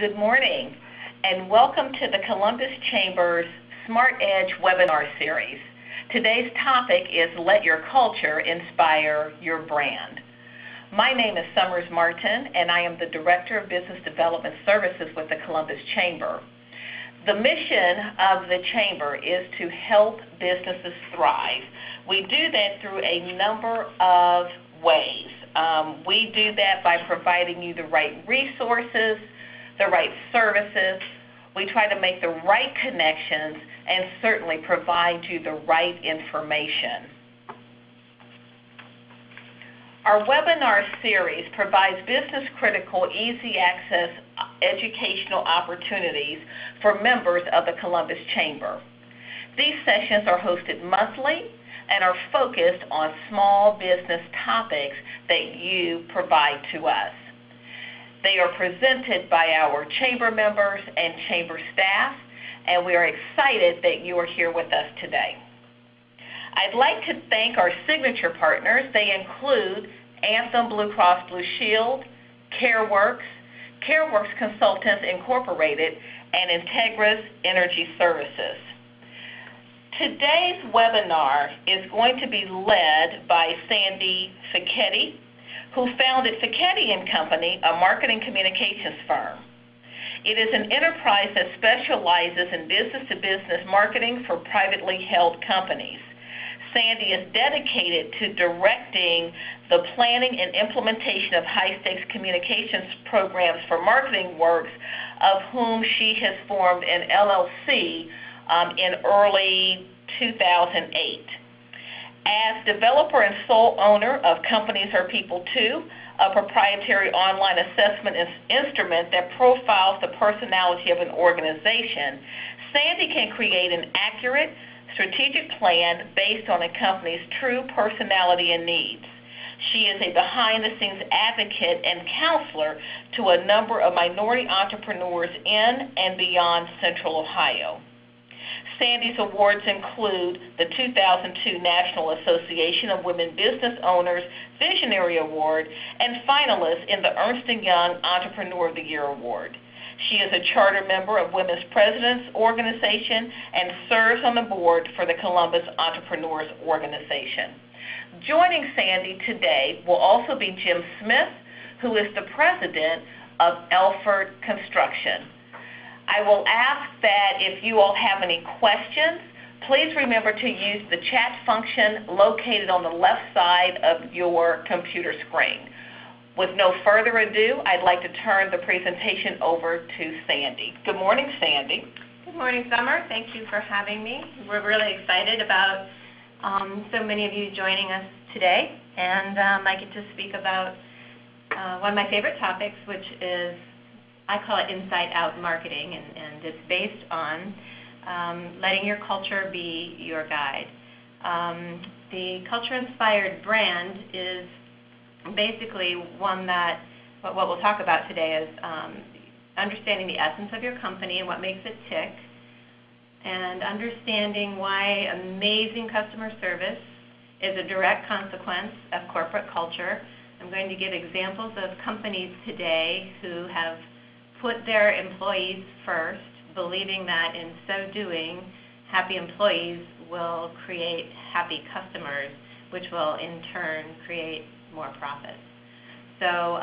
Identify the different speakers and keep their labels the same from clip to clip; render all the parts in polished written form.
Speaker 1: Good morning, and welcome to the Columbus Chamber's Smart Edge webinar series. Today's topic is Let Your Culture Inspire Your Brand. My name is Summers Martin, and I am the Director of Business Development Services with the Columbus Chamber. The mission of the Chamber is to help businesses thrive. We do that through a number of ways. We do that by providing you the right resources, the right services. We try to make the right connections and certainly provide you the right information. Our webinar series provides business-critical, easy-access educational opportunities for members of the Columbus Chamber. These sessions are hosted monthly and are focused on small business topics that you provide to us. They are presented by our Chamber members and Chamber staff, and we are excited that you are here with us today. I'd like to thank our signature partners. They include Anthem Blue Cross Blue Shield, CareWorks Consultants Incorporated, and Integris Energy Services. Today's webinar is going to be led by Sandy Fichetti, who founded Fichetti & Company, a marketing communications firm. It is an enterprise that specializes in business-to-business marketing for privately held companies. Sandy is dedicated to directing the planning and implementation of high-stakes communications programs for marketing works, of whom she has formed an LLC in early 2008. As developer and sole owner of Companies Are People Too, a proprietary online assessment instrument that profiles the personality of an organization, Sandy can create an accurate, strategic plan based on a company's true personality and needs. She is a behind-the-scenes advocate and counselor to a number of minority entrepreneurs in and beyond Central Ohio. Sandy's awards include the 2002 National Association of Women Business Owners Visionary Award and finalist in the Ernst & Young Entrepreneur of the Year Award. She is a charter member of Women's Presidents Organization and serves on the board for the Columbus Entrepreneurs Organization. Joining Sandy today will also be Jim Smith, who is the president of Elford Construction. I will ask that if you all have any questions, please remember to use the chat function located on the left side of your computer screen. With no further ado, I'd like to turn the presentation over to Sandy. Good morning, Sandy.
Speaker 2: Good morning, Summer. Thank you for having me. We're really excited about so many of you joining us today, and I get to speak about one of my favorite topics, which is, I call it inside-out marketing, and it's based on letting your culture be your guide. The culture-inspired brand is basically one that, what we'll talk about today is understanding the essence of your company and what makes it tick, and understanding why amazing customer service is a direct consequence of corporate culture. I'm going to give examples of companies today who have put their employees first, believing that in so doing, happy employees will create happy customers, which will in turn create more profits. So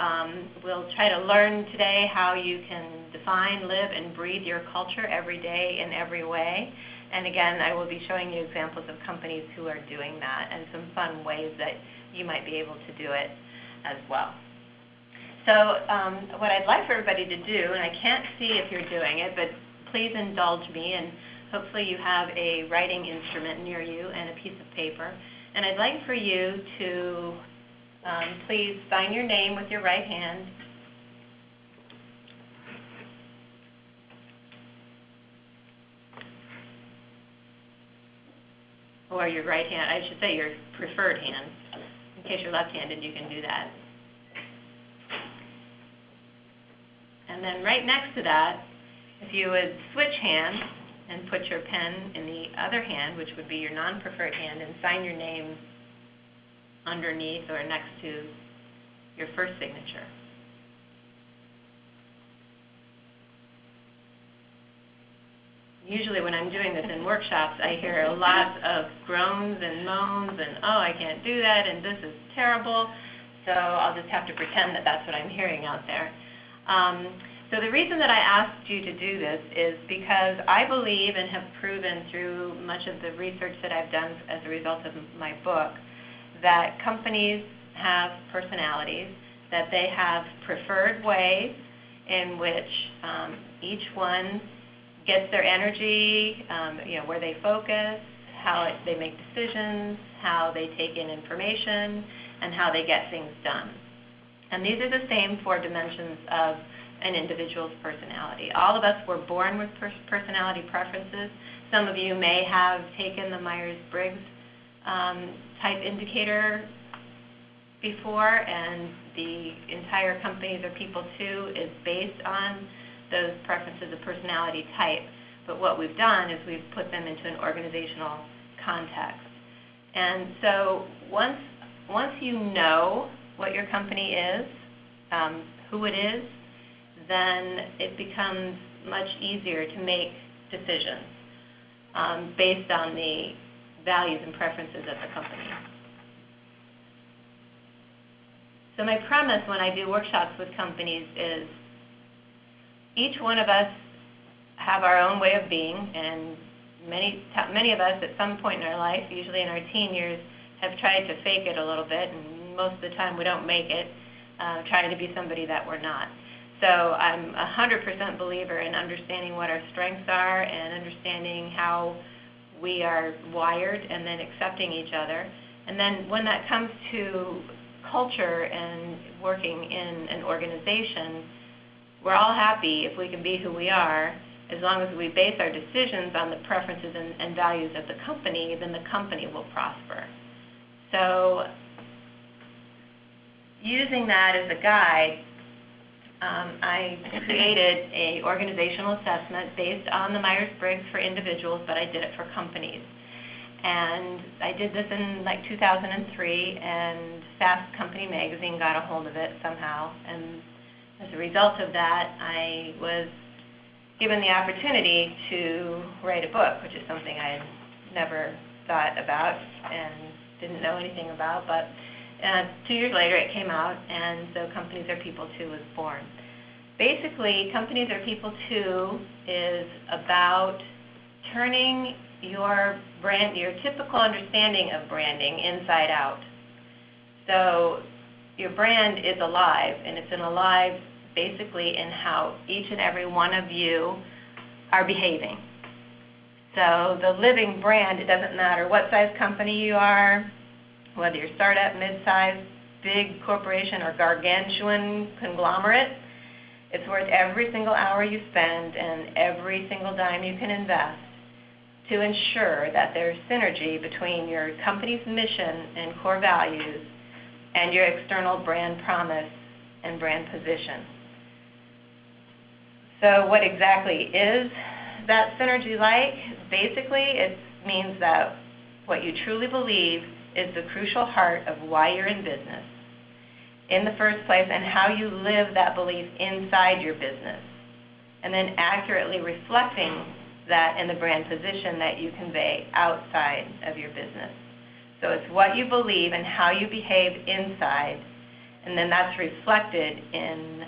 Speaker 2: we'll try to learn today how you can define, live, and breathe your culture every day in every way. And again, I will be showing you examples of companies who are doing that and some fun ways that you might be able to do it as well. So what I'd like for everybody to do, and I can't see if you're doing it, but please indulge me, and hopefully you have a writing instrument near you and a piece of paper. And I'd like for you to please sign your name with your right hand. Or your right hand, I should say your preferred hand. In case you're left-handed, you can do that. And then right next to that, if you would switch hands and put your pen in the other hand, which would be your non-preferred hand, and sign your name underneath or next to your first signature. usually when I'm doing this in workshops, I hear lots of groans and moans and, oh, I can't do that, and this is terrible. So I'll just have to pretend that that's what I'm hearing out there. So the reason that I asked you to do this is because I believe and have proven through much of the research that I've done as a result of my book that companies have personalities, that they have preferred ways in which each one gets their energy, where they focus, how they make decisions, how they take in information, and how they get things done. And these are the same 4 dimensions of an individual's personality. All of us were born with personality preferences. Some of you may have taken the Myers-Briggs type indicator before, and the entire Companies Are People Too is based on those preferences of personality type. But what we've done is we've put them into an organizational context. And so once you know what your company is, who it is, then it becomes much easier to make decisions based on the values and preferences of the company. So my premise when I do workshops with companies is each one of us have our own way of being, and many of us at some point in our life, usually in our teen years, have tried to fake it a little bit, and most of the time we don't make it, trying to be somebody that we're not. So I'm 100% believer in understanding what our strengths are and understanding how we are wired and then accepting each other. And then when that comes to culture and working in an organization, we're all happy if we can be who we are. As long as we base our decisions on the preferences and values of the company, then the company will prosper. So using that as a guide, I created an organizational assessment based on the Myers-Briggs for individuals, but I did it for companies. And I did this in like 2003, and Fast Company magazine got a hold of it somehow. And as a result of that, I was given the opportunity to write a book, which is something I had never thought about and didn't know anything about. But 2 years later, it came out, and so Companies Are People Too was born. Basically, Companies Are People Too is about turning your brand, your typical understanding of branding, inside out. So your brand is alive, and it's alive basically in how each and every one of you are behaving. So the living brand, it doesn't matter what size company you are, whether you're startup, mid-size, big corporation, or gargantuan conglomerate, it's worth every single hour you spend and every single dime you can invest to ensure that there's synergy between your company's mission and core values and your external brand promise and brand position. So what exactly is that synergy like? Basically, it means that what you truly believe is the crucial heart of why you're in business in the first place, and how you live that belief inside your business, and then accurately reflecting that in the brand position that you convey outside of your business. So it's what you believe and how you behave inside, and then that's reflected in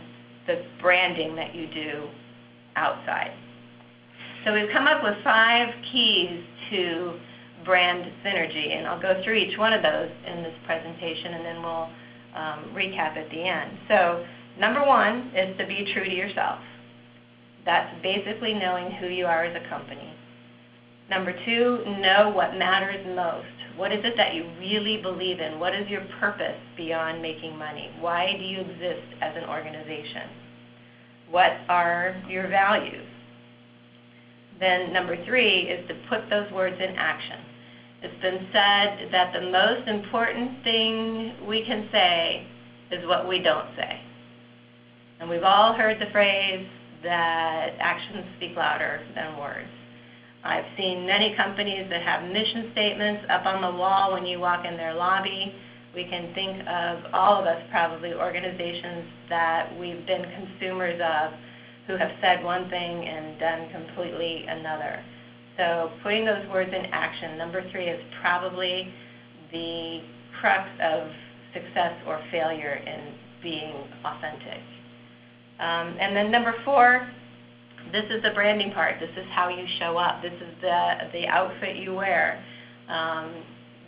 Speaker 2: the branding that you do outside. So we've come up with 5 keys to brand synergy, and I'll go through each one of those in this presentation, and then we'll recap at the end. So number 1 is to be true to yourself. That's basically knowing who you are as a company. Number 2, know what matters most. What is it that you really believe in? What is your purpose beyond making money? Why do you exist as an organization? What are your values? Then number 3 is to put those words in action. It's been said that the most important thing we can say is what we don't say. And we've all heard the phrase that actions speak louder than words. I've seen many companies that have mission statements up on the wall when you walk in their lobby. We can think of, all of us probably, organizations that we've been consumers of who have said one thing and done completely another. So putting those words in action. Number 3 is probably the crux of success or failure in being authentic. And then number 4, this is the branding part. This is how you show up. This is the outfit you wear.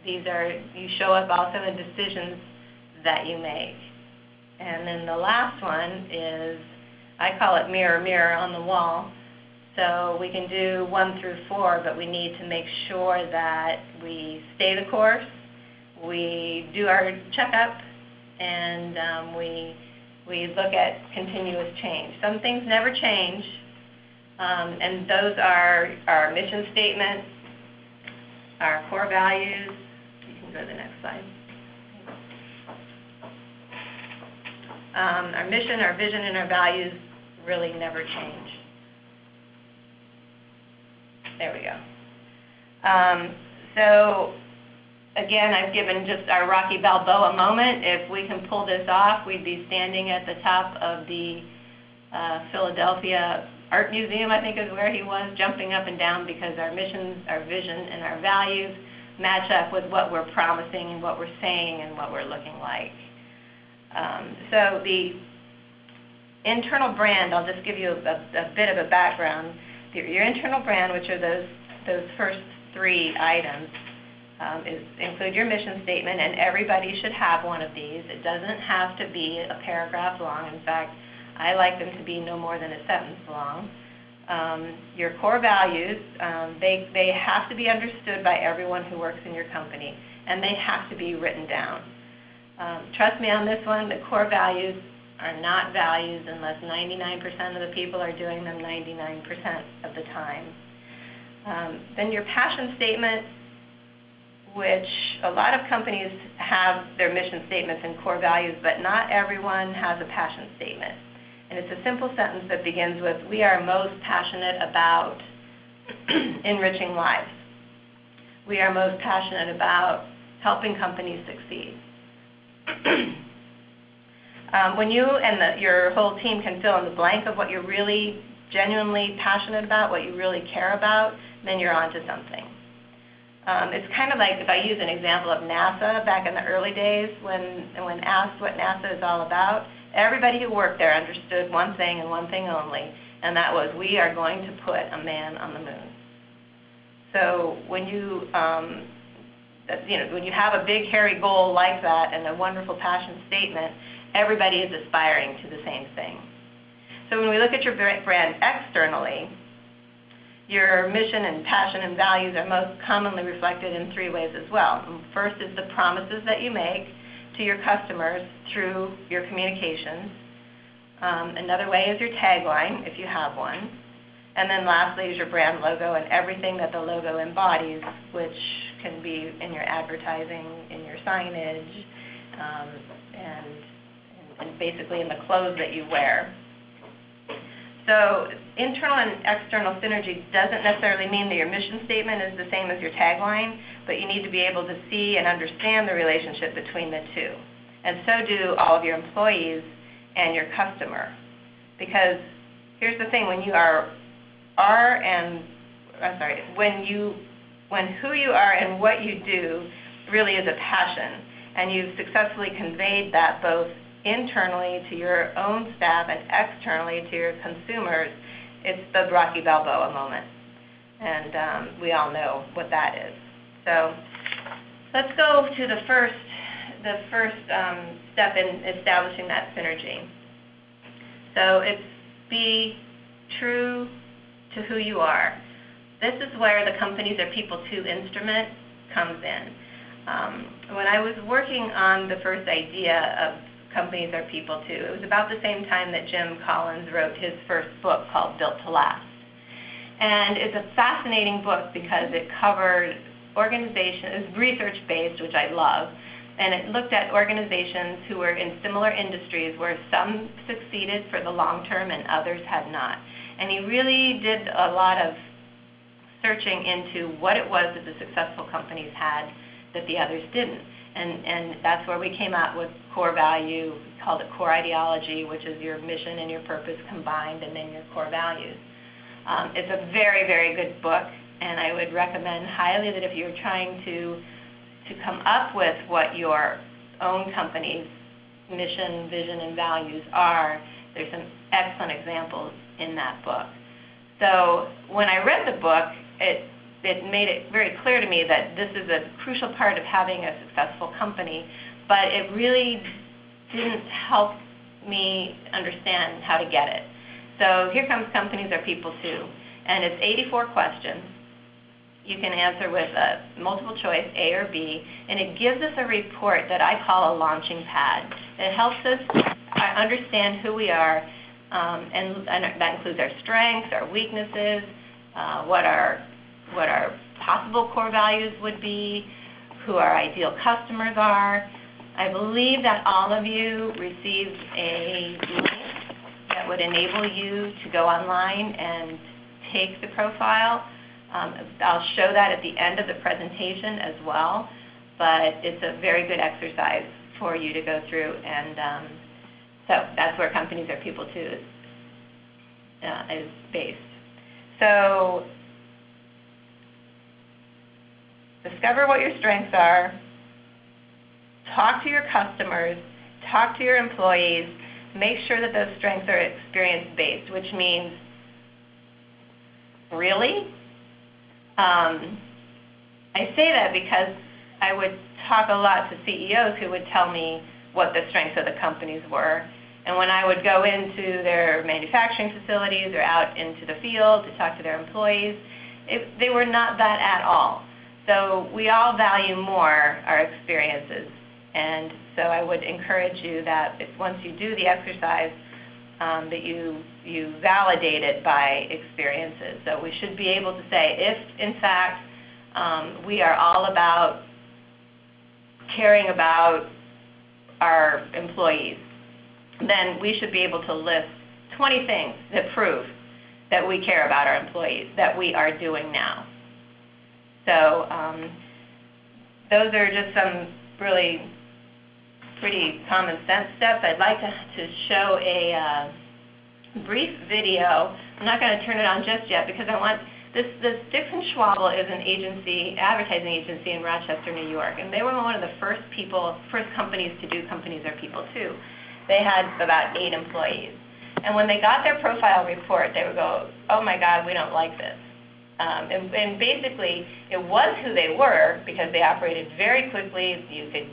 Speaker 2: You show up also in decisions that you make. And then the last one is, I call it mirror, mirror on the wall. So we can do 1 through 4, but we need to make sure that we stay the course, we do our checkup, and we look at continuous change. Some things never change, and those are our mission statement, our core values. You can go to the next slide. Our mission, our vision, and our values really never change. There we go. So again, I've given just our Rocky Balboa moment. If we can pull this off, we'd be standing at the top of the Philadelphia Art Museum, I think is where he was, jumping up and down because our missions, our vision, and our values match up with what we're promising and what we're saying and what we're looking like. So the internal brand, I'll just give you a bit of a background. Your internal brand, which are those first 3 items, include your mission statement, and everybody should have one of these. It doesn't have to be a paragraph long. In fact, I like them to be no more than a sentence long. Your core values, they have to be understood by everyone who works in your company, and they have to be written down. Trust me on this one, the core values are not values unless 99% of the people are doing them 99% of the time. Then your passion statement, which a lot of companies have their mission statements and core values, but not everyone has a passion statement. And it's a simple sentence that begins with, we are most passionate about enriching lives. We are most passionate about helping companies succeed. When you and your whole team can fill in the blank of what you're really genuinely passionate about, what you really care about, then you're onto something. It's kind of like, if I use an example of NASA back in the early days when asked what NASA is all about, everybody who worked there understood one thing and one thing only, and that was, we are going to put a man on the moon. So when you have a big, hairy goal like that and a wonderful passion statement, everybody is aspiring to the same thing. So when we look at your brand externally, your mission and passion and values are most commonly reflected in 3 ways as well. First is the promises that you make to your customers through your communications. Another way is your tagline, if you have one. And then lastly is your brand logo and everything that the logo embodies, which can be in your advertising, in your signage, and basically in the clothes that you wear. So internal and external synergy doesn't necessarily mean that your mission statement is the same as your tagline, but you need to be able to see and understand the relationship between the two. And so do all of your employees and your customer. Because here's the thing, when who you are and what you do really is a passion, and you've successfully conveyed that both internally to your own staff and externally to your consumers, it's the Rocky Balboa moment. And we all know what that is. So let's go to the first step in establishing that synergy. So it's be true to who you are. This is where the companies are people to instrument comes in. When I was working on the first idea of companies are people too, it was about the same time that Jim Collins wrote his first book called Built to Last. And it's a fascinating book because it covered it's research-based, which I love, and it looked at organizations who were in similar industries where some succeeded for the long term and others had not. And he really did a lot of searching into what it was that the successful companies had that the others didn't. And that's where we came out with core value. We called it core ideology, which is your mission and your purpose combined, and then your core values. It's a very, very good book, and I would recommend highly that if you're trying to come up with what your own company's mission, vision, and values are, there's some excellent examples in that book. So when I read the book, it made it very clear to me that this is a crucial part of having a successful company, but it really didn't help me understand how to get it. So here comes Companies Are People Too, and it's 84 questions. You can answer with a multiple choice, A or B, and it gives us a report that I call a launching pad. It helps us understand who we are, and that includes our strengths, our weaknesses, what our possible core values would be, who our ideal customers are. I believe that all of you received a link that would enable you to go online and take the profile. I'll show that at the end of the presentation as well, but it's a very good exercise for you to go through, and so that's where Companies Are People Too is based. So discover what your strengths are, talk to your customers, talk to your employees, make sure that those strengths are experience-based, which means, really? I say that because I would talk a lot to CEOs who would tell me what the strengths of the companies were. And when I would go into their manufacturing facilities or out into the field to talk to their employees, they were not that at all. So we all value more our experiences. And so I would encourage you that if once you do the exercise, that you validate it by experiences. So we should be able to say, if in fact we are all about caring about our employees, then we should be able to list 20 things that prove that we care about our employees, that we are doing now. So those are just some really pretty common sense steps. I'd like to show a brief video. I'm not going to turn it on just yet because I want this. Dix & Schwabel is an agency, advertising agency in Rochester, New York, and they were one of the first companies to do Companies Are People Too. They had about 8 employees, and when they got their profile report, they would go, "Oh my God, we don't like this." And basically, it was who they were because they operated very quickly. You could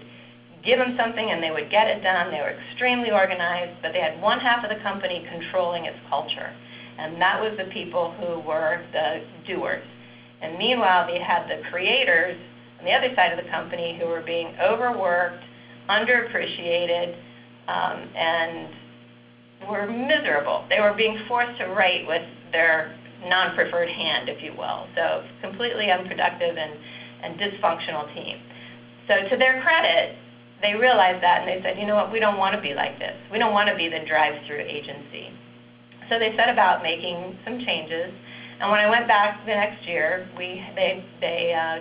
Speaker 2: give them something and they would get it done. They were extremely organized, but they had one half of the company controlling its culture, and that was the people who were the doers. And meanwhile, they had the creators on the other side of the company who were being overworked, underappreciated, and were miserable. They were being forced to write with their non-preferred hand, if you will. So completely unproductive and dysfunctional team. So to their credit, they realized that, and they said, you know what, we don't want to be like this. We don't want to be the drive-through agency. So they set about making some changes. And when I went back the next year, they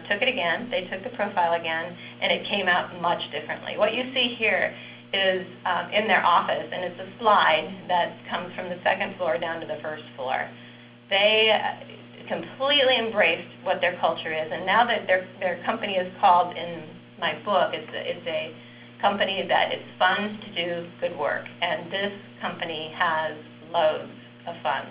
Speaker 2: took it again. They took the profile again, and it came out much differently. What you see here is in their office, and it's a slide that comes from the second floor down to the first floor. They completely embraced what their culture is, and now that their company is called, in my book, it's a company that it's fun to do good work, and this company has loads of fun.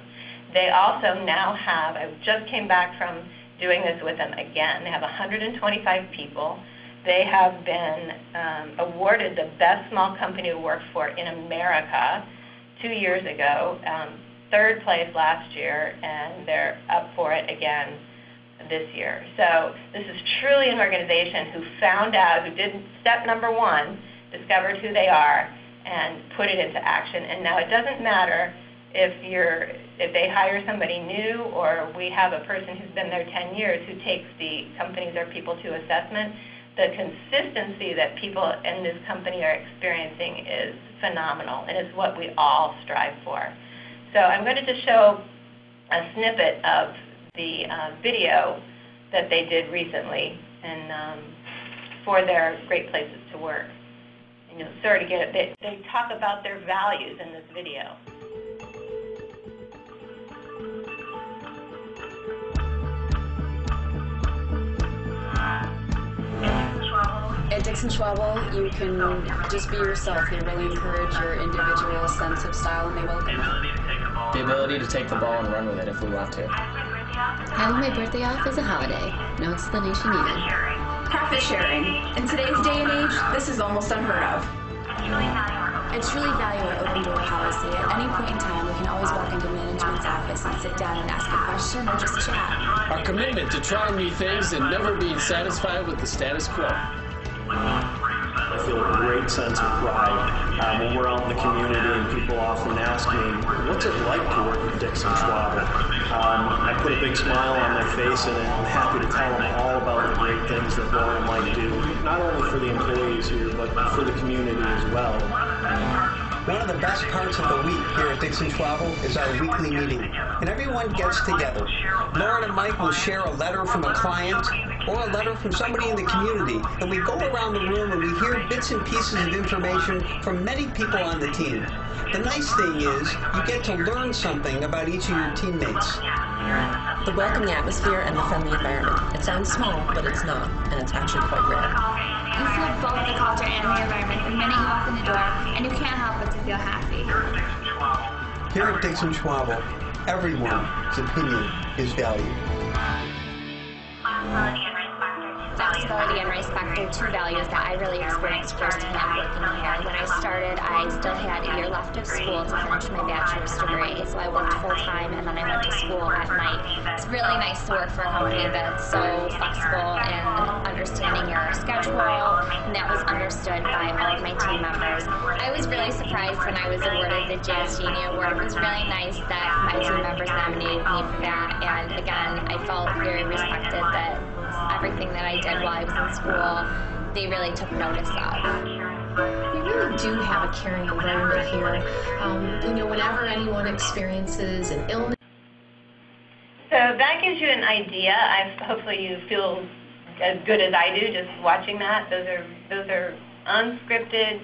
Speaker 2: They also now have, I just came back from doing this with them again, they have 125 people. They have been awarded the best small company to work for in America 2 years ago, 3rd place last year, and they're up for it again this year. So this is truly an organization who found out, who did step number 1, discovered who they are, and put it into action. And now it doesn't matter if they hire somebody new, or we have a person who's been there 10 years who takes the Companies Are People Too assessment. The consistency that people in this company are experiencing is phenomenal, and it's what we all strive for. So I'm going to just show a snippet of the video that they did recently, and for their great places to work. And you'll sort of get a bit, they talk about their values in this video.
Speaker 3: At Dixon Schwabel, you can just be yourself. They really encourage your individual sense of style, and they welcome it.
Speaker 4: The ability to take the ball and run with it if we want to.
Speaker 5: Having my birthday off is a holiday. No explanation needed.
Speaker 6: Profit sharing. In today's day and age, this is almost unheard of.
Speaker 3: I truly value our open door policy. At any point in time, we can always walk into management's office and sit down and ask a question or just chat.
Speaker 4: Our commitment to trying new things and never being satisfied with the status quo.
Speaker 7: I feel a great sense of pride when we're out in the community and people often ask me, what's it like to work with Dixon Schwabel? I put a big smile on my face and I'm happy to tell them all about the great things that Laura might do, not only for the employees here, but for the community as well.
Speaker 8: One of the best parts of the week here at Dixon Schwabel is our weekly meeting, and everyone gets together. Lauren and Mike will share a letter from a client or a letter from somebody in the community, and we go around the room and we hear bits and pieces of information from many people on the team. The nice thing is you get to learn something about each of your teammates.
Speaker 9: The welcoming atmosphere and the friendly environment. It sounds small, but it's not, and it's actually quite rare.
Speaker 10: You feel both the culture and the environment the minute you walk in the door, and you can't help but to feel happy.
Speaker 8: Here at Dixon Schwabel, everyone's opinion is valued.
Speaker 5: Flexibility and respect are two values that I really experienced firsthand working here. When I started, I still had a year left of school to finish my bachelor's degree, so I worked full-time and then I went to school at night. It's really nice to work for a company that's so flexible in understanding your schedule, and that was understood by all of my team members. I was really surprised when I was awarded the Jazz Genie Award. It was really nice that my team members nominated me for that, and again, I felt very respected that everything that I did while I was in school, they really took notice of.
Speaker 9: We really do have a caring environment here. Whenever anyone experiences an illness.
Speaker 2: So that gives you an idea. Hopefully you feel as good as I do just watching that. Those are unscripted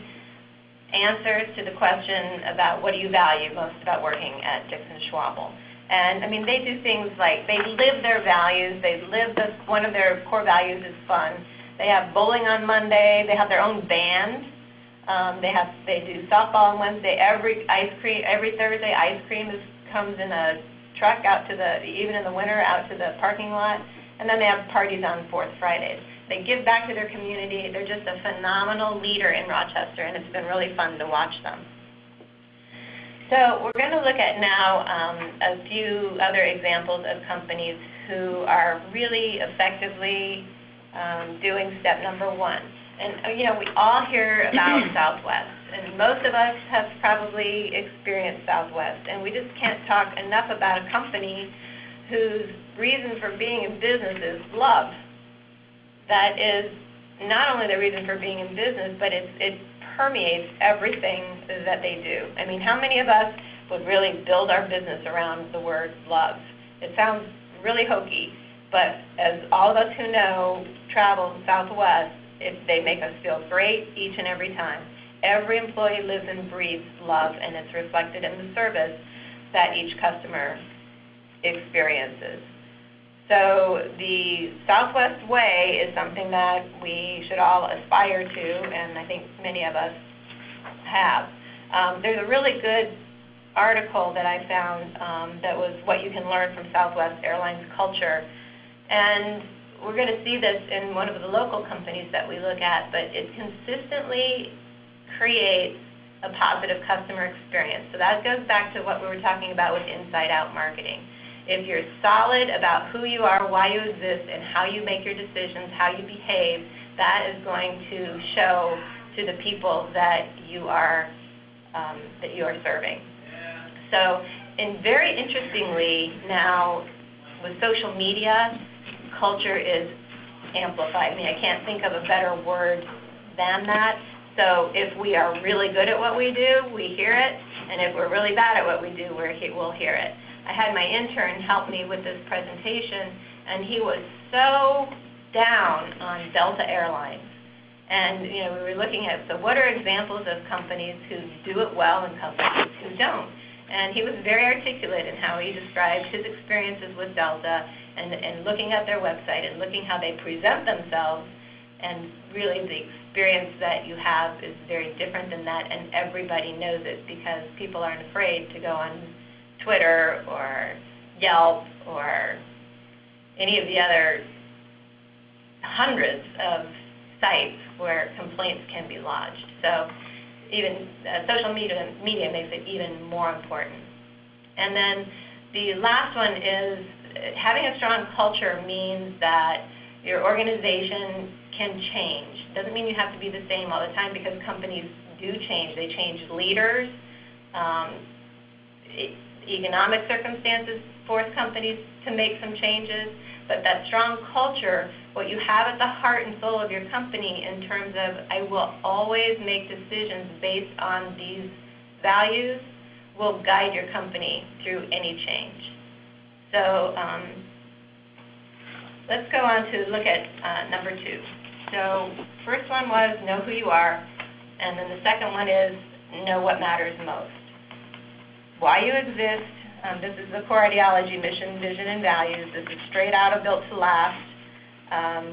Speaker 2: answers to the question about what do you value most about working at Dixon Schwabel. And I mean, they do things like they live their values. One of their core values is fun. They have bowling on Monday. They have their own band. They do softball on Wednesday. Every Thursday, ice cream comes in a truck out to even in the winter, out to the parking lot. And then they have parties on Fourth Fridays. They give back to their community. They're just a phenomenal leader in Rochester, and it's been really fun to watch them. So we're going to look at now a few other examples of companies who are really effectively doing step number one. And we all hear about Southwest, and most of us have probably experienced Southwest, and we just can't talk enough about a company whose reason for being in business is love. That is not only the reason for being in business, but it permeates everything that they do. I mean, how many of us would really build our business around the word love? It sounds really hokey, but as all of us who know travel Southwest, they make us feel great each and every time. Every employee lives and breathes love, and it's reflected in the service that each customer experiences. So the Southwest way is something that we should all aspire to, and I think many of us have. There's a really good article that I found that was what you can learn from Southwest Airlines culture. And we're going to see this in one of the local companies that we look at, but it consistently creates a positive customer experience. So that goes back to what we were talking about with inside-out marketing. If you're solid about who you are, why you exist, and how you make your decisions, how you behave, that is going to show to the people that you are serving. So, and very interestingly now, with social media, culture is amplified. I mean, I can't think of a better word than that. So if we are really good at what we do, we hear it, and if we're really bad at what we do, we'll hear it. I had my intern help me with this presentation, and he was so down on Delta Airlines. And we were looking at, so what are examples of companies who do it well and companies who don't? And he was very articulate in how he described his experiences with Delta and looking at their website and looking how they present themselves. And really the experience that you have is very different than that, and everybody knows it because people aren't afraid to go on Twitter or Yelp or any of the other hundreds of sites where complaints can be lodged. So even social media makes it even more important. And then the last one is having a strong culture means that your organization can change. Doesn't mean you have to be the same all the time because companies do change. They change leaders. Economic circumstances force companies to make some changes. But that strong culture, what you have at the heart and soul of your company in terms of I will always make decisions based on these values will guide your company through any change. So let's go on to look at number 2. So first one was know who you are, and then the second one is know what matters most. Why you exist. This is the core ideology, mission, vision, and values. This is straight out of Built to Last.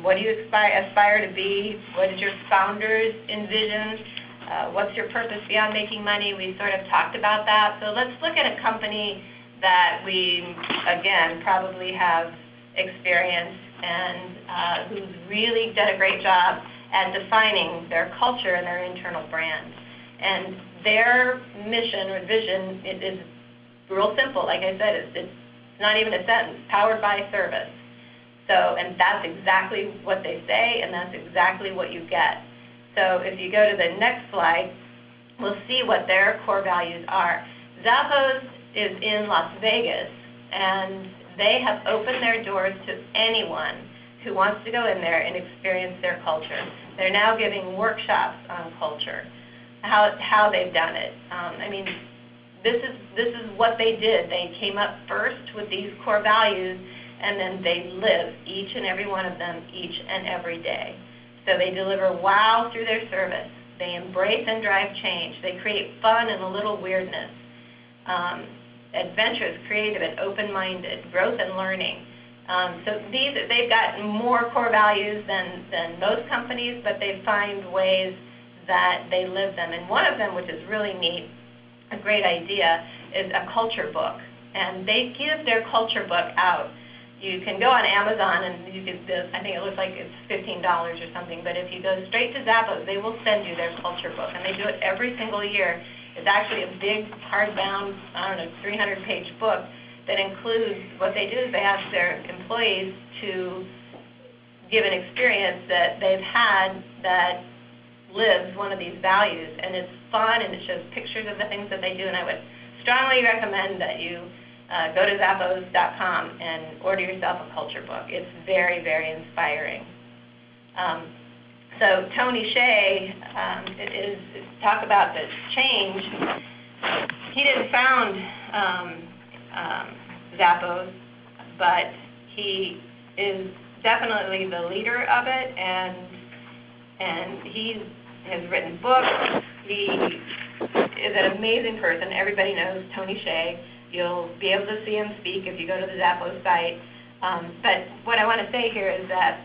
Speaker 2: What do you aspire to be? What did your founders envision? What's your purpose beyond making money? We sort of talked about that. So let's look at a company that we, again, probably have experienced and who's really done a great job at defining their culture and their internal brand. And their mission or vision is real simple. Like I said, it's not even a sentence, powered by service. So, and that's exactly what they say, and that's exactly what you get. So if you go to the next slide, we'll see what their core values are. Zappos is in Las Vegas, and they have opened their doors to anyone who wants to go in there and experience their culture. They're now giving workshops on culture, how they've done it. This is what they did. They came up first with these core values, and then they live each and every one of them each and every day. So they deliver wow through their service. They embrace and drive change. They create fun and a little weirdness. Adventurous, creative, and open-minded, growth and learning. So they've got more core values than most companies, but they find ways that they live them. And one of them, which is really neat, a great idea, is a culture book. And they give their culture book out. You can go on Amazon and you get this, I think it looks like it's $15 or something, but if you go straight to Zappos, they will send you their culture book. And they do it every single year. It's actually a big, hardbound, 300-page book that includes, what they do is they ask their employees to give an experience that they've had that lives one of these values, and it's fun and it shows pictures of the things that they do, and I would strongly recommend that you go to Zappos.com and order yourself a culture book. It's very, very inspiring. So Tony Hsieh talk about the change. He didn't found Zappos, but he is definitely the leader of it, and he has written books. He is an amazing person. Everybody knows Tony Hsieh. You'll be able to see him speak if you go to the Zappos site. But what I want to say here is that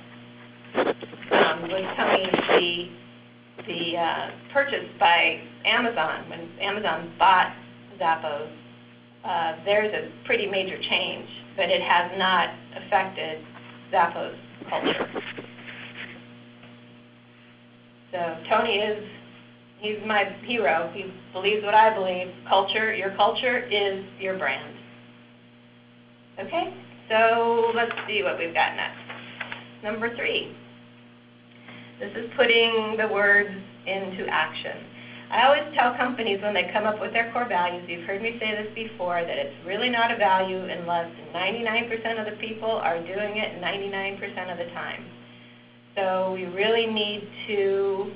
Speaker 2: with Tony, the purchase by Amazon, when Amazon bought Zappos, there's a pretty major change, but it has not affected Zappos culture. So Tony he's my hero. He believes what I believe. Your culture is your brand. Okay, so let's see what we've got next. Number 3. This is putting the words into action. I always tell companies when they come up with their core values, you've heard me say this before, that it's really not a value unless 99% of the people are doing it 99% of the time. So we really need to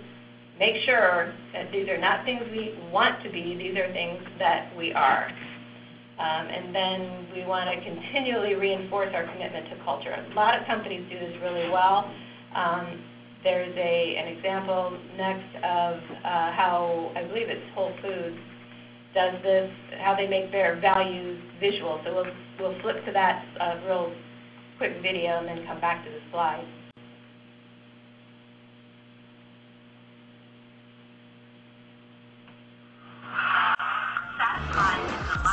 Speaker 2: make sure that these are not things we want to be, these are things that we are. And then we want to continually reinforce our commitment to culture. A lot of companies do this really well. There's an example next of how, I believe it's Whole Foods, does this, how they make their values visual. So we'll flip to that real quick video and then come back to the slide.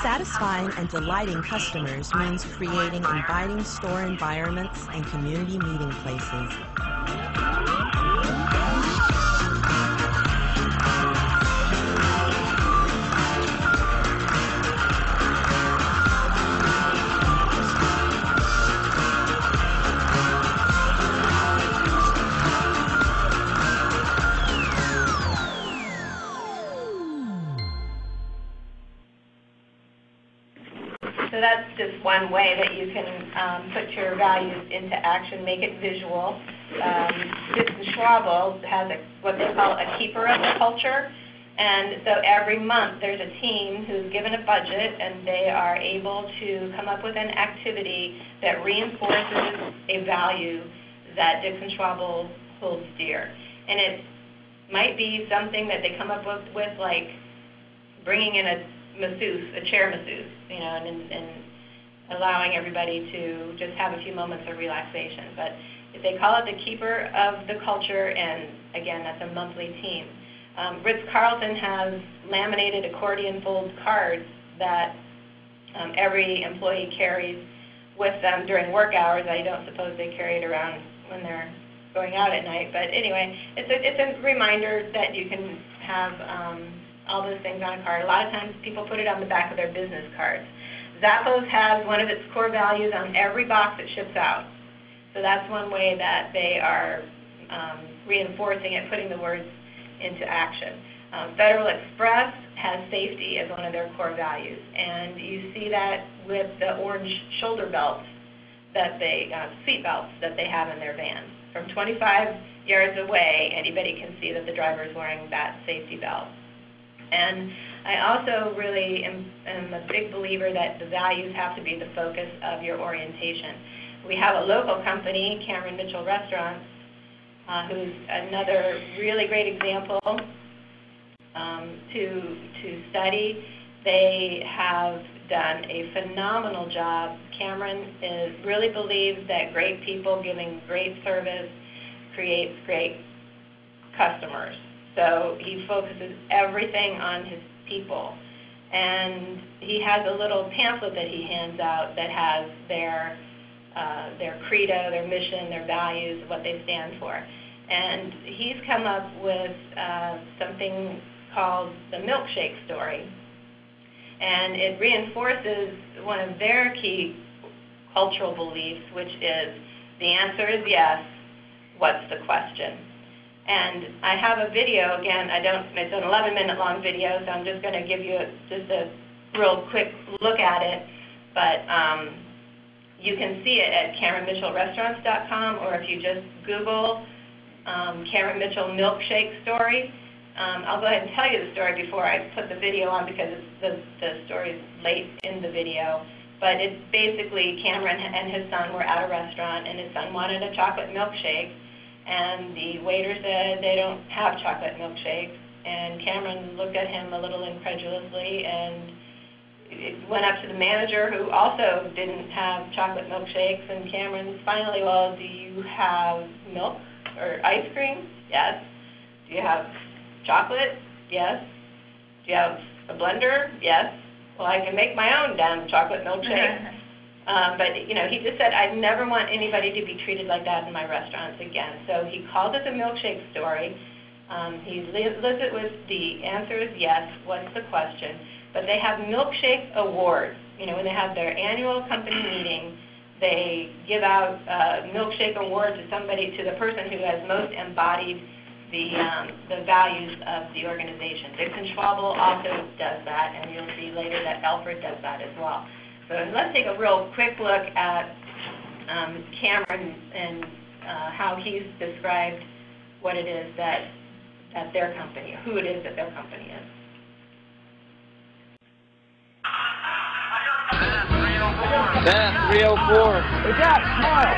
Speaker 11: Satisfying and delighting customers means creating inviting store environments and community meeting places.
Speaker 2: So that's just one way that you can put your values into action, make it visual. Dixon Schwabel has what they call a keeper of the culture. And so every month there's a team who's given a budget and they are able to come up with an activity that reinforces a value that Dixon Schwabel holds dear. And it might be something that they come up with like bringing in a masseuse, a chair masseuse, you know, and allowing everybody to just have a few moments of relaxation. But if they call it the keeper of the culture, and again, that's a monthly team. Ritz-Carlton has laminated accordion fold cards that every employee carries with them during work hours. I don't suppose they carry it around when they're going out at night. But anyway, it's a reminder that you can have all those things on a card. A lot of times people put it on the back of their business cards. Zappos has one of its core values on every box it ships out. So that's one way that they are reinforcing it, putting the words into action. Federal Express has safety as one of their core values. And you see that with the orange shoulder belts that they, seat belts that they have in their vans. From 25 yards away, anybody can see that the driver is wearing that safety belt. And I also really am a big believer that the values have to be the focus of your orientation. We have a local company, Cameron Mitchell Restaurants, who's another really great example to study. They have done a phenomenal job. Cameron really believes that great people giving great service creates great customers. So he focuses everything on his people. And he has a little pamphlet that he hands out that has their credo, their mission, their values, what they stand for. And he's come up with something called the milkshake story. And it reinforces one of their key cultural beliefs, which is the answer is yes, what's the question? And I have a video, again, it's an 11-minute long video, so I'm just going to give you just a real quick look at it. But you can see it at KarenMitchellRestaurants.com, or if you just Google Karen Mitchell milkshake story. I'll go ahead and tell you the story before I put the video on because the story is late in the video. But it's basically Cameron and his son were at a restaurant, and his son wanted a chocolate milkshake. And the waiter said they don't have chocolate milkshakes. And Cameron looked at him a little incredulously and went up to the manager, who also didn't have chocolate milkshakes. And Cameron finally, well, do you have milk or ice cream? Yes. Do you have chocolate? Yes. Do you have a blender? Yes. Well, I can make my own damn chocolate milkshake. But, you know, he just said, I never want anybody to be treated like that in my restaurants again. So he called it the milkshake story. He lives it with the answer is yes, what's the question. But they have milkshake awards. You know, when they have their annual company meeting, they give out a milkshake award to the person who has most embodied the values of the organization. Dixon Schwabel also does that, and you'll see later that Alfred does that as well. So let's take a real quick look at Cameron and how he's described what it is that their company, who it is that their company is.
Speaker 12: Beth 304. Hey, Jack, smile.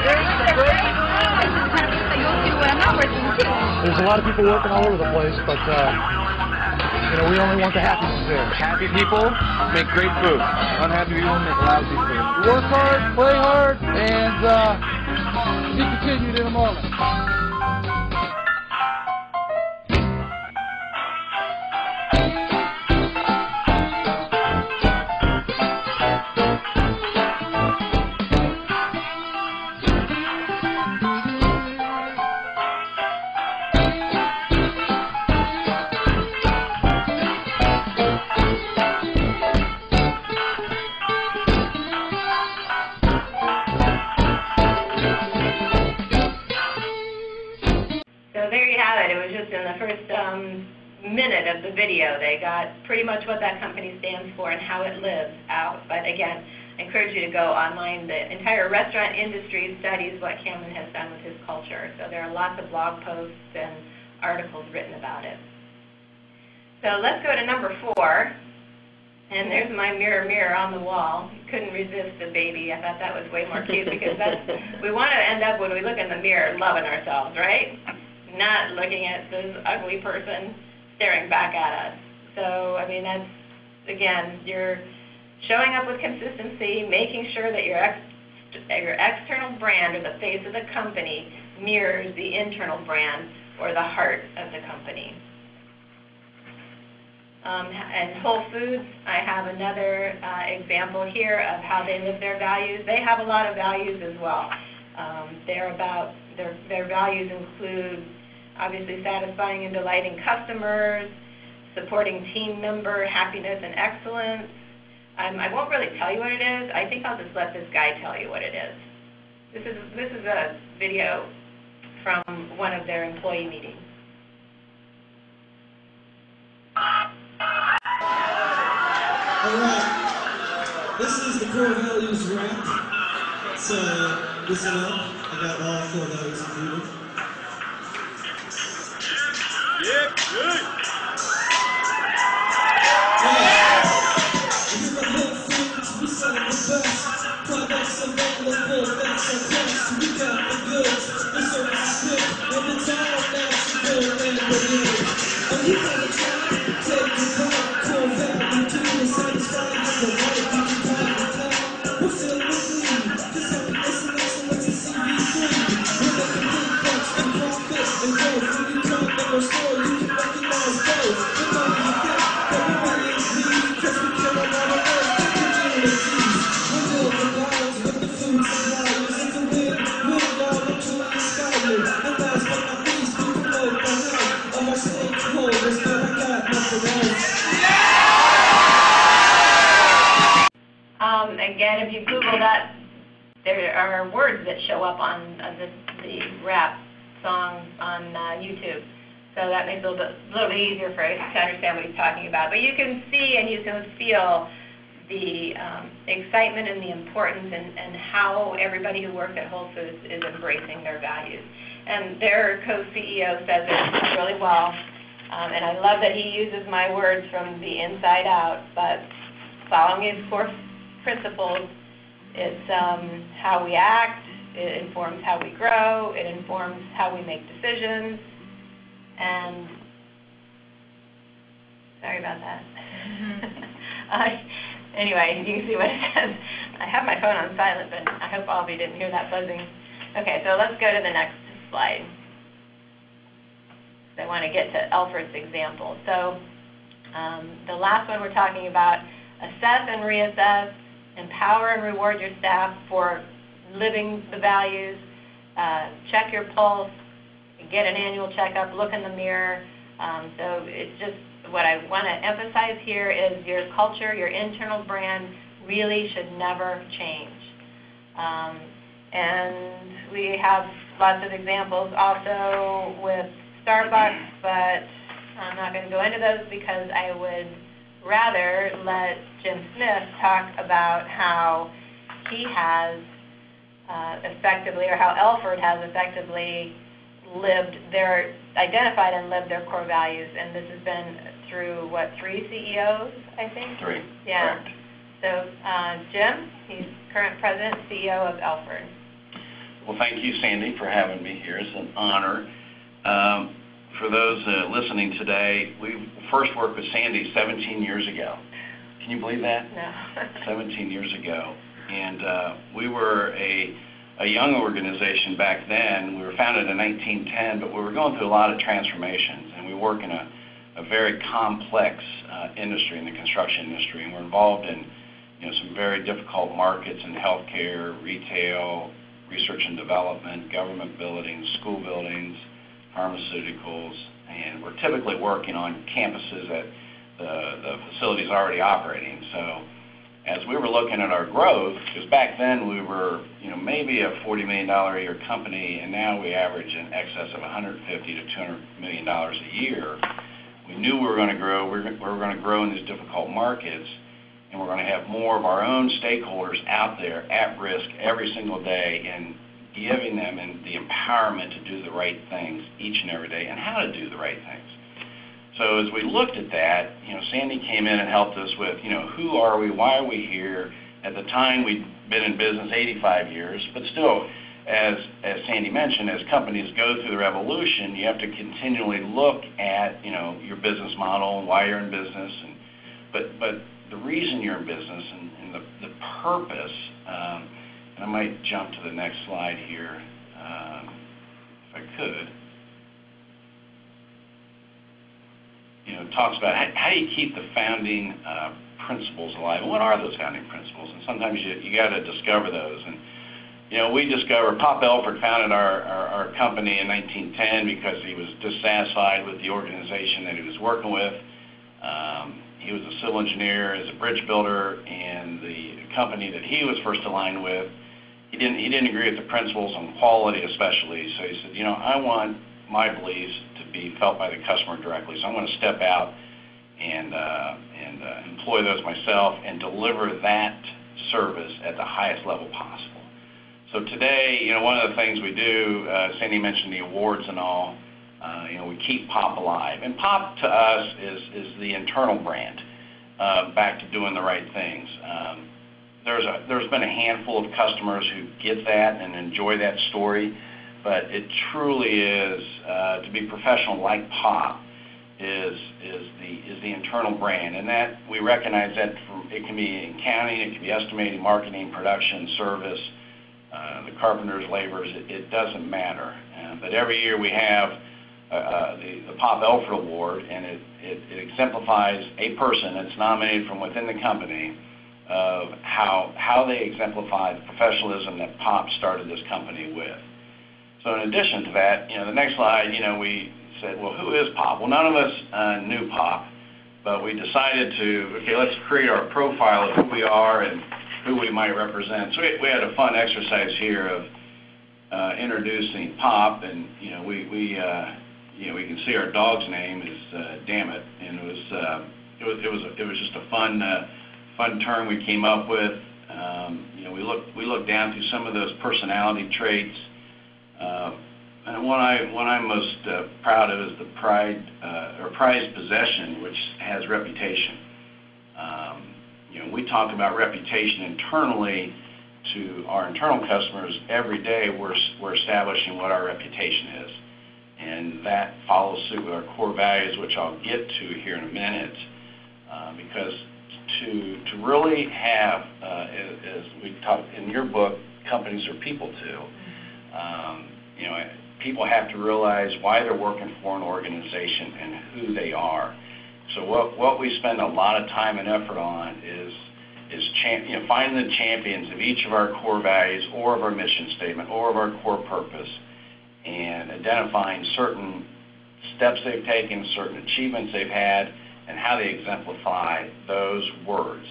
Speaker 12: Here's the break. that you'll see when I'm not working too.
Speaker 13: There's a lot of people working all over the place, but you know, we only want the happy ones there.
Speaker 14: Happy people make great food. Unhappy people make lousy food.
Speaker 13: Work hard, play hard, and be continued in a moment.
Speaker 2: Minute of the video. They got pretty much what that company stands for and how it lives out. But again, I encourage you to go online. The entire restaurant industry studies what Cameron has done with his culture. So there are lots of blog posts and articles written about it. So let's go to number 4. And there's my mirror, mirror on the wall. Couldn't resist the baby. I thought that was way more cute because we want to end up when we look in the mirror loving ourselves, right? Not looking at this ugly person staring back at us. So, I mean, that's, again, you're showing up with consistency, making sure that your external brand or the face of the company mirrors the internal brand or the heart of the company. And Whole Foods, I have another example here of how they live their values. They have a lot of values as well. Their values include obviously satisfying and delighting customers, supporting team member happiness and excellence. I won't really tell you what it is. I think I'll just let this guy tell you what it is. This is a video from one of their employee meetings.
Speaker 15: All right, this is the core values rap. So listen up. I got all 4 values included. Yep, good. We sell the best products available. That's a quest. We got the goods. The service is quick, and the time that's good and good. And you gotta try to take your time. Core value to be satisfied with the life you can find the time. We're still listening. Just happiness and excellence is CV3. We're making big bucks and profit and growth. When you come in our store, you can recognize both. The money you get, but we money is need. Cause we care about our earth and communities. We build the lives with the food suppliers. It's a win, y'all, I'm truly inspired. And last but not least, we promote the health of our stakeholders. But I got nothing else.
Speaker 2: Again, if you Google that, there are words that show up on the rap song on YouTube. So that makes it a little bit easier for us to understand what he's talking about. But you can see and you can feel the excitement and the importance and how everybody who works at Whole Foods is embracing their values. And their co-CEO says it really well. And I love that he uses my words from the inside out. But following his core principles, it's how we act, it informs how we grow, it informs how we make decisions, and sorry about that. Anyway, you can see what it says. I have my phone on silent, but I hope all of you didn't hear that buzzing. Okay, so let's go to the next slide. I want to get to Alfred's example. So the last one we're talking about, assess and reassess, empower and reward your staff for living the values, check your pulse, get an annual checkup, look in the mirror. So it's just what I want to emphasize here is your culture, your internal brand really should never change. And we have lots of examples also with Starbucks, but I'm not going to go into those because I would rather let Jim Smith talk about how he has effectively, or how Elford has effectively identified and lived their core values. And this has been through, what, 3 CEOs, I think?
Speaker 16: 3,
Speaker 2: yeah.
Speaker 16: Correct.
Speaker 2: So Jim, he's current president, CEO of Elford.
Speaker 12: Well, thank you, Sandy, for having me here. It's an honor. For those listening today, we first worked with Sandy 17 years ago. Can you believe that?
Speaker 2: No.
Speaker 12: 17 years ago. And we were a young organization back then. We were founded in 1910, but we were going through a lot of transformations, and we work in a very complex industry, in the construction industry, and we're involved in some very difficult markets in healthcare, retail, research and development, government buildings, school buildings, pharmaceuticals, and we're typically working on campuses that the facility's already operating. So as we were looking at our growth, because back then we were maybe a $40 million a year company, and now we average in excess of $150 to $200 million a year. We knew we were going to grow. We were going to grow in these difficult markets, and we're going to have more of our own stakeholders out there at risk every single day, and giving them the empowerment to do the right things each and every day, and how to do the right things. So as we looked at that, Sandy came in and helped us with, who are we, why are we here? At the time, we'd been in business 85 years, but still, as Sandy mentioned, as companies go through the revolution, you have to continually look at, your business model and why you're in business, but the reason you're in business and the purpose. And I might jump to the next slide here, if I could. It talks about how do you keep the founding principles alive, and what are those founding principles? And sometimes you got to discover those. And we discovered Pop Elford founded our company in 1910 because he was dissatisfied with the organization that he was working with. He was a civil engineer, as a bridge builder, and the company that he was first aligned with, he didn't agree with the principles on quality especially. So he said, I want my beliefs to be felt by the customer directly. So I'm going to step out and employ those myself and deliver that service at the highest level possible. So today, one of the things we do, Sandy mentioned the awards and all, we keep Pop alive. And Pop to us is the internal brand, back to doing the right things. There's been a handful of customers who get that and enjoy that story, but it truly is, to be professional like Pop is the internal brand. And that we recognize that it can be in accounting, it can be estimating, marketing, production, service, the carpenters, laborers, it doesn't matter. But every year we have the Pop Elford Award, and it exemplifies a person that's nominated from within the company of how they exemplify the professionalism that Pop started this company with. So in addition to that, the next slide, we said, well, who is Pop? Well, none of us knew Pop, but we decided to, let's create our profile of who we are and who we might represent. So we had a fun exercise here of introducing Pop, and we can see our dog's name is Dammit, and it was just a fun term we came up with. We looked down through some of those personality traits, and one I'm most proud of is the prized possession, which has reputation. We talk about reputation internally to our internal customers every day. We're establishing what our reputation is, and that follows suit with our core values, which I'll get to here in a minute, because to really have, as we talk in your book, companies are people too. People have to realize why they're working for an organization and who they are. So what we spend a lot of time and effort on is finding the champions of each of our core values or of our mission statement or of our core purpose, and identifying certain steps they've taken, certain achievements they've had, and how they exemplify those words.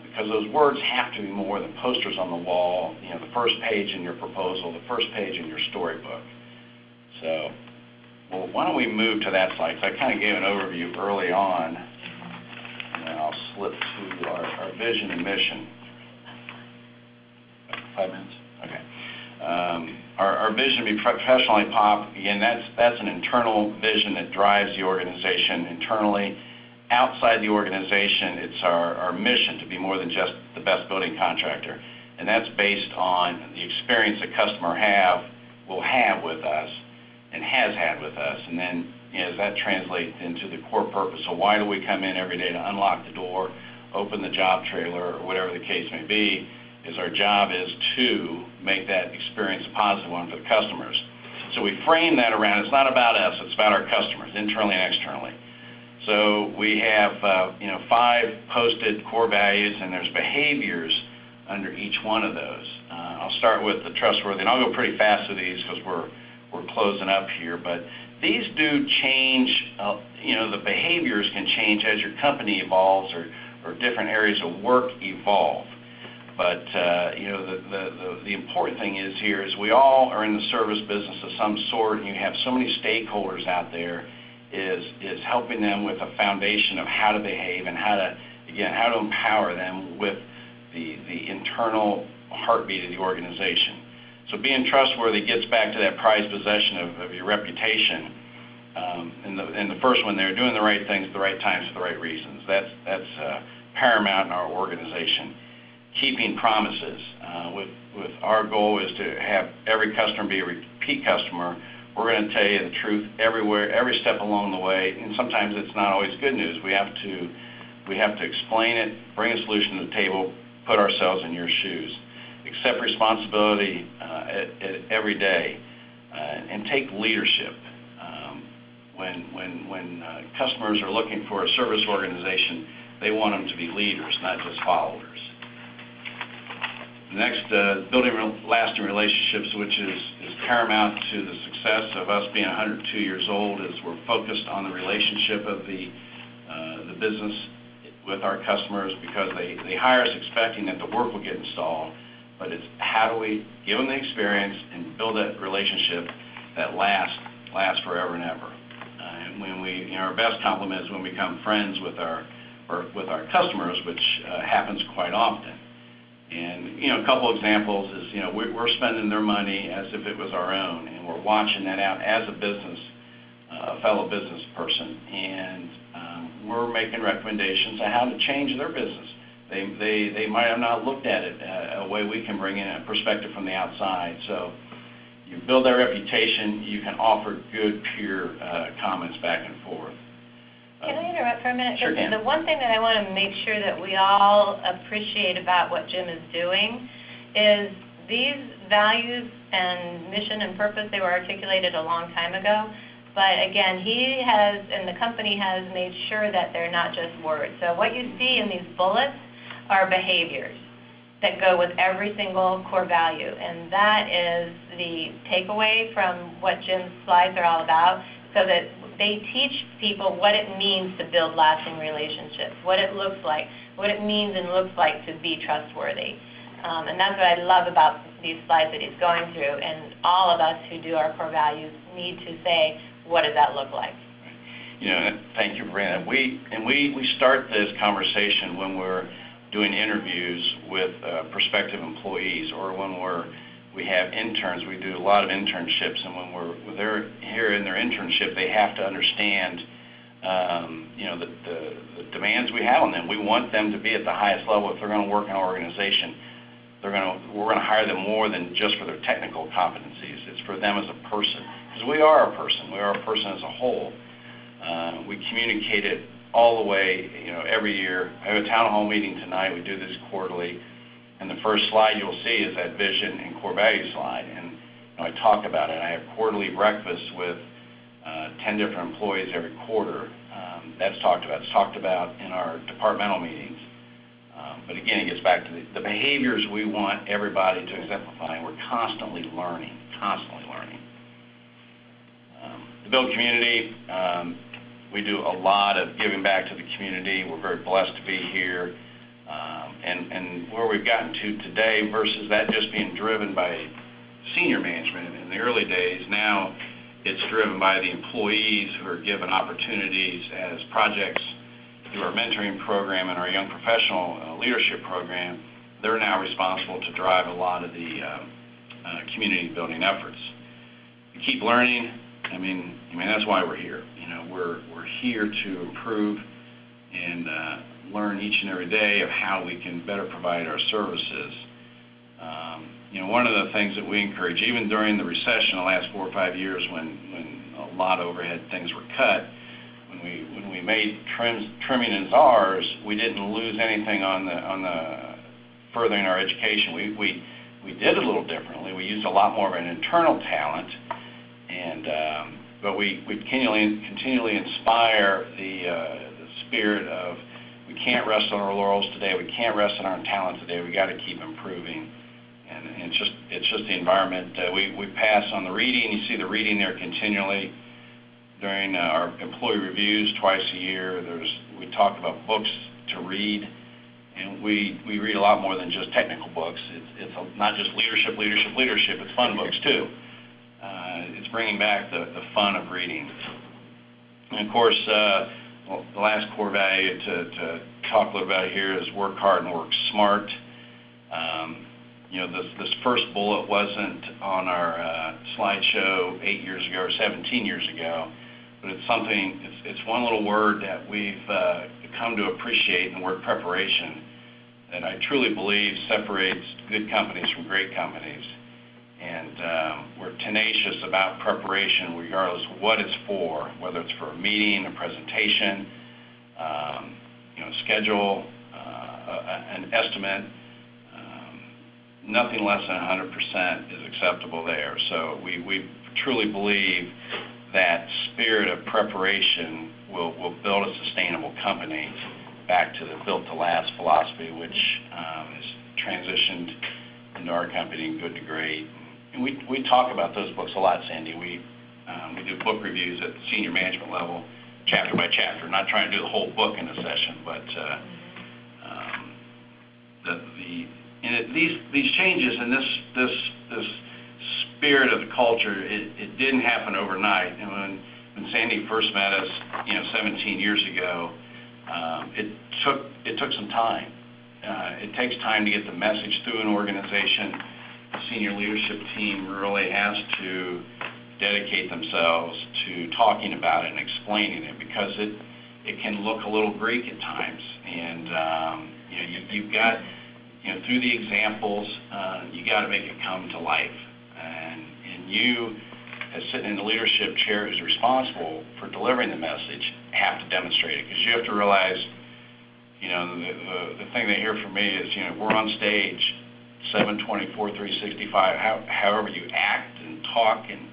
Speaker 12: Because those words have to be more than posters on the wall, the first page in your proposal, the first page in your storybook. So, well, why don't we move to that slide? Because I kind of gave an overview early on, and then I'll slip to our vision and mission. 5 minutes? Okay. Our vision to be professionally Pop, again, that's an internal vision that drives the organization internally. Outside the organization, it's our mission to be more than just the best building contractor. and that's based on the experience a customer will have with us and has had with us. And then as that translates into the core purpose, so why do we come in every day to unlock the door, open the job trailer, or whatever the case may be, is our job is to make that experience a positive one for the customers. So we frame that around, it's not about us, it's about our customers, internally and externally. So we have 5 posted core values, and there's behaviors under each one of those. I'll start with the trustworthy, and I'll go pretty fast with these because we're closing up here, but these do change, the behaviors can change as your company evolves or different areas of work evolve. But the important thing is here is we all are in the service business of some sort, and you have so many stakeholders out there, is helping them with a foundation of how to behave and how to empower them with the internal heartbeat of the organization. So being trustworthy gets back to that prized possession of your reputation. And the first one there, doing the right things at the right times for the right reasons. That's paramount in our organization. Keeping promises. With our goal is to have every customer be a repeat customer. We're going to tell you the truth everywhere, every step along the way, and sometimes it's not always good news. We have to explain it, bring a solution to the table, put ourselves in your shoes, accept responsibility every day, and take leadership. When customers are looking for a service organization, they want them to be leaders, not just followers. Next, building lasting relationships, which is paramount to the success of us being 102 years old, is we're focused on the relationship of the business with our customers, because they hire us expecting that the work will get installed, but it's how do we give them the experience and build that relationship that lasts forever and ever. And when our best compliment is when we become friends with our customers, which happens quite often. And a couple examples is we're spending their money as if it was our own, and we're watching that out as a business, a fellow business person, and we're making recommendations on how to change their business. They might have not looked at it a way we can bring in a perspective from the outside. So you build that reputation, you can offer good peer comments back and forth.
Speaker 2: Can I interrupt for a minute?
Speaker 12: Sure can.
Speaker 2: The one thing that I want to make sure that we all appreciate about what Jim is doing is these values and mission and purpose, they were articulated a long time ago. But again, he has, and the company has made sure that they're not just words. So what you see in these bullets are behaviors that go with every single core value. And that is the takeaway from what Jim's slides are all about, so that they teach people what it means to build lasting relationships, what it looks like, what it means and looks like to be trustworthy. And that's what I love about these slides that he's going through. And all of us who do our core values need to say, what does that look like?
Speaker 12: Thank you, Brandon. We start this conversation when we're doing interviews with prospective employees, or when we have interns. We do a lot of internships, and when they're here in their internship, they have to understand the demands we have on them. We want them to be at the highest level. If they're going to work in our organization, we're going to hire them more than just for their technical competencies. It's for them as a person, because we are a person. We are a person as a whole. We communicate it all the way, every year. I have a town hall meeting tonight. We do this quarterly. And the first slide you'll see is that vision and core value slide. And I talk about it. I have quarterly breakfasts with 10 different employees every quarter. That's talked about. It's talked about in our departmental meetings. But again, it gets back to the behaviors we want everybody to exemplify. We're constantly learning. To build community, we do a lot of giving back to the community. We're very blessed to be here. And where we've gotten to today versus that just being driven by senior management in the early days, now it's driven by the employees who are given opportunities as projects through our mentoring program and our young professional leadership program. They're now responsible to drive a lot of the community building efforts. We keep learning. I mean that's why we're here. We're here to improve and learn each and every day of how we can better provide our services. One of the things that we encourage, even during the recession the last 4 or 5 years when a lot of overhead things were cut, when we made trimming as ours, we didn't lose anything on the furthering our education. We did a little differently. We used a lot more of an internal talent, but we continually inspire the spirit of we can't rest on our laurels today. We can't rest on our talent today. We got to keep improving. And it's just the environment. We pass on the reading. You see the reading there continually during our employee reviews twice a year. We talk about books to read, and we read a lot more than just technical books. It's not just leadership. It's fun books too. It's bringing back the fun of reading. And of course, the last core value to talk a little about here is work hard and work smart. This first bullet wasn't on our slideshow 8 years ago or 17 years ago, but it's one little word that we've come to appreciate in the word preparation that I truly believe separates good companies from great companies. And we're tenacious about preparation regardless of what it's for, whether it's for a meeting, a presentation, schedule, an estimate. Nothing less than 100% is acceptable there. So we truly believe that spirit of preparation will build a sustainable company back to the built to last philosophy, which is transitioned into our company, good to great. And we talk about those books a lot, Sandy. We do book reviews at the senior management level, chapter by chapter. Not trying to do the whole book in a session, but these changes and this spirit of the culture, it didn't happen overnight. And when Sandy first met us, 17 years ago, it took some time. It takes time to get the message through an organization. The senior leadership team really has to dedicate themselves to talking about it and explaining it, because it can look a little Greek at times. And you've got through the examples, you got to make it come to life. And you, as sitting in the leadership chair who's responsible for delivering the message, have to demonstrate it, because you have to realize, the thing they hear from me is, we're on stage 7/24, 365. However you act and talk and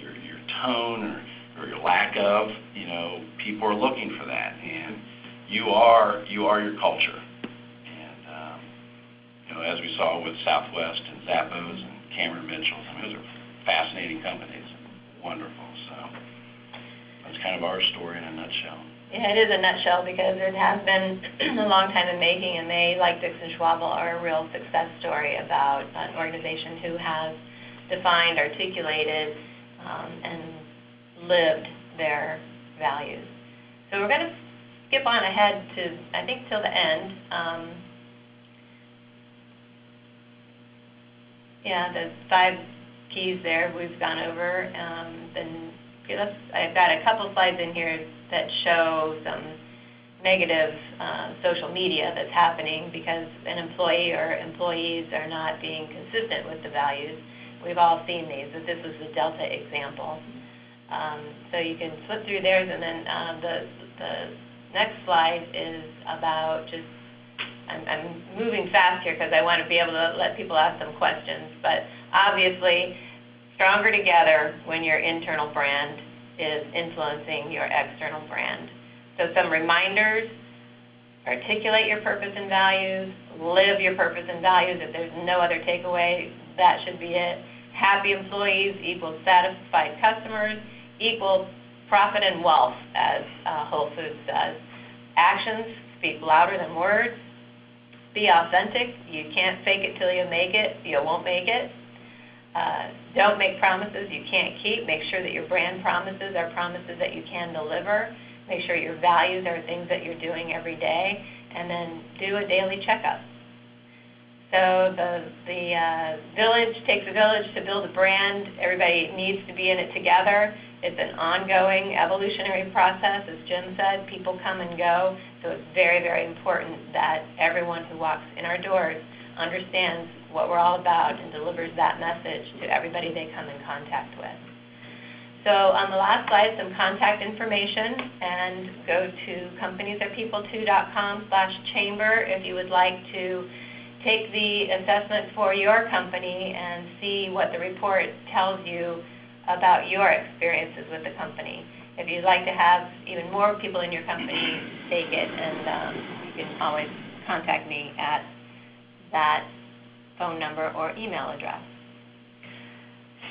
Speaker 12: your tone or your lack of, people are looking for that, and you are your culture. As we saw with Southwest and Zappos and Cameron Mitchell's, those are fascinating companies, wonderful. So that's kind of our story in a nutshell.
Speaker 2: Yeah, it is a nutshell, because it has been a long time in making, and they, like Dixon Schwabel, are a real success story about an organization who has defined, articulated, and lived their values. So we're going to skip on ahead to, I think, till the end. The 5 keys there we've gone over. I've got a couple slides in here that show some negative social media that's happening because an employee or employees are not being consistent with the values. We've all seen these, but this was the Delta example. So you can flip through theirs, and then the next slide is about just, I'm moving fast here because I want to be able to let people ask some questions, but obviously stronger together when your internal brand is influencing your external brand. So some reminders: articulate your purpose and values, live your purpose and values. If there's no other takeaway, that should be it. Happy employees equals satisfied customers equals profit and wealth, as Whole Foods says. Actions speak louder than words. Be authentic. You can't fake it till you make it. You won't make it. Don't make promises you can't keep. Make sure that your brand promises are promises that you can deliver. Make sure your values are things that you're doing every day. And then do a daily checkup. So the village takes a village to build a brand. Everybody needs to be in it together. It's an ongoing evolutionary process. As Jim said, people come and go. So it's very, very important that everyone who walks in our doors understands what we're all about and delivers that message to everybody they come in contact with. So on the last slide, some contact information, and go to companiesarepeople2.com/chamber if you would like to take the assessment for your company and see what the report tells you about your experiences with the company. If you'd like to have even more people in your company take it, and you can always contact me at that phone number or email address.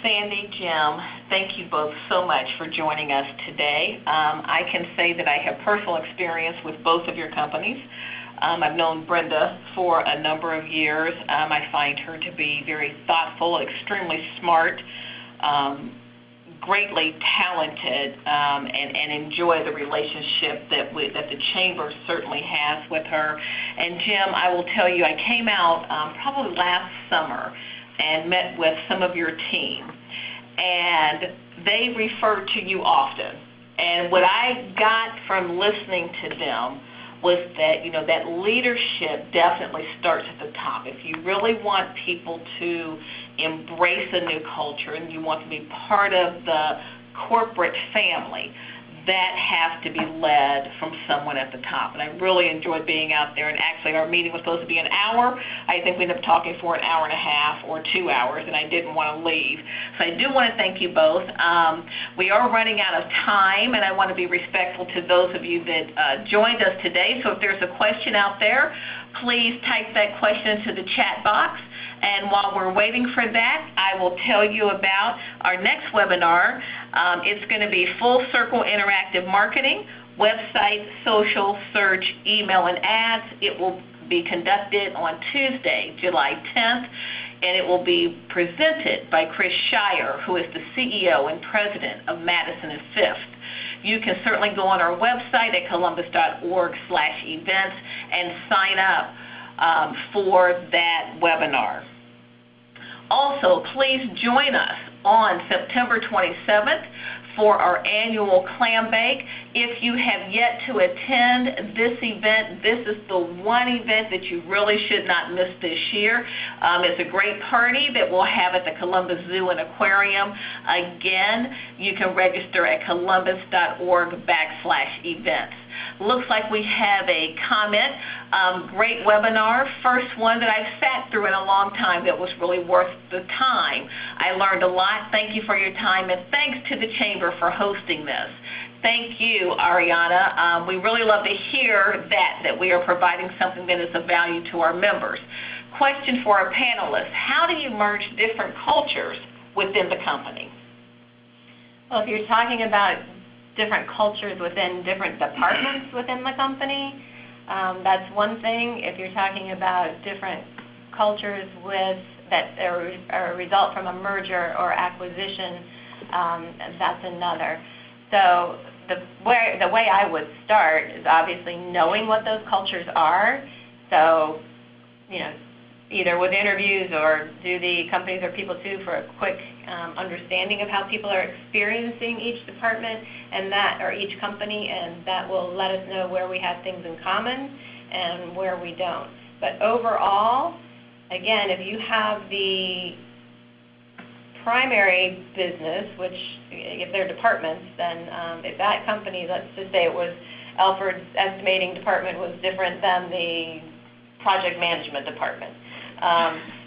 Speaker 1: Sandy, Jim, thank you both so much for joining us today. I can say that I have personal experience with both of your companies. I've known Brenda for a number of years. I find her to be very thoughtful, extremely smart, greatly talented, and enjoy the relationship that the Chamber certainly has with her. And Jim, I will tell you, I came out probably last summer and met with some of your team, and they referred to you often. And what I got from listening to them was that, that leadership definitely starts at the top. If you really want people to embrace a new culture and you want to be part of the corporate family, that has to be led from someone at the top. And I really enjoyed being out there. And actually, our meeting was supposed to be an hour. I think we ended up talking for an hour and a half or 2 hours, and I didn't want to leave. So I do want to thank you both. We are running out of time, and I want to be respectful to those of you that joined us today. So if there's a question out there, please type that question into the chat box. And while we're waiting for that, I will tell you about our next webinar. It's going to be Full Circle Interactive Marketing, website, social, search, email, and ads. It will be conducted on Tuesday, July 10th, and it will be presented by Chris Shire, who is the CEO and president of Madison and Fifth. You can certainly go on our website at columbus.org/events and sign up for that webinar. Also, please join us on September 27th for our annual clam bake. If you have yet to attend this event, this is the one event that you really should not miss this year. It's a great party that we'll have at the Columbus Zoo and Aquarium. Again, you can register at columbus.org/events. Looks like we have a comment. Great webinar. First one that I've sat through in a long time that was really worth the time. I learned a lot. Thank you for your time, and thanks to the Chamber for hosting this. Thank you, Ariana. We really love to hear that we are providing something that is of value to our members. Question for our panelists: how do you merge different cultures within the company?
Speaker 2: Well, if you're talking about different cultures within different departments within the company, that's one thing. If you're talking about different cultures that are a result from a merger or acquisition, that's another. So the way I would start is obviously knowing what those cultures are. So, either with interviews or do the companies or people too for a quick understanding of how people are experiencing each department or each company, and that will let us know where we have things in common and where we don't. But overall, again, if you have the primary business, which if they're departments, then if that company, let's just say it was Alfred's estimating department was different than the project management department.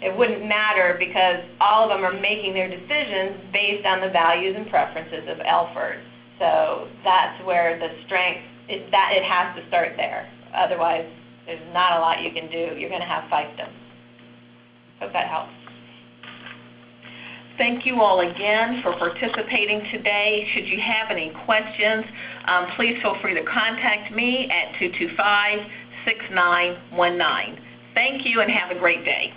Speaker 2: It wouldn't matter because all of them are making their decisions based on the values and preferences of Alfred. So that's where the strength is, that it has to start there. Otherwise, there's not a lot you can do. You're going to have fiefdoms. Hope that helps.
Speaker 1: Thank you all again for participating today. Should you have any questions, please feel free to contact me at 225-6919. Thank you and have a great day.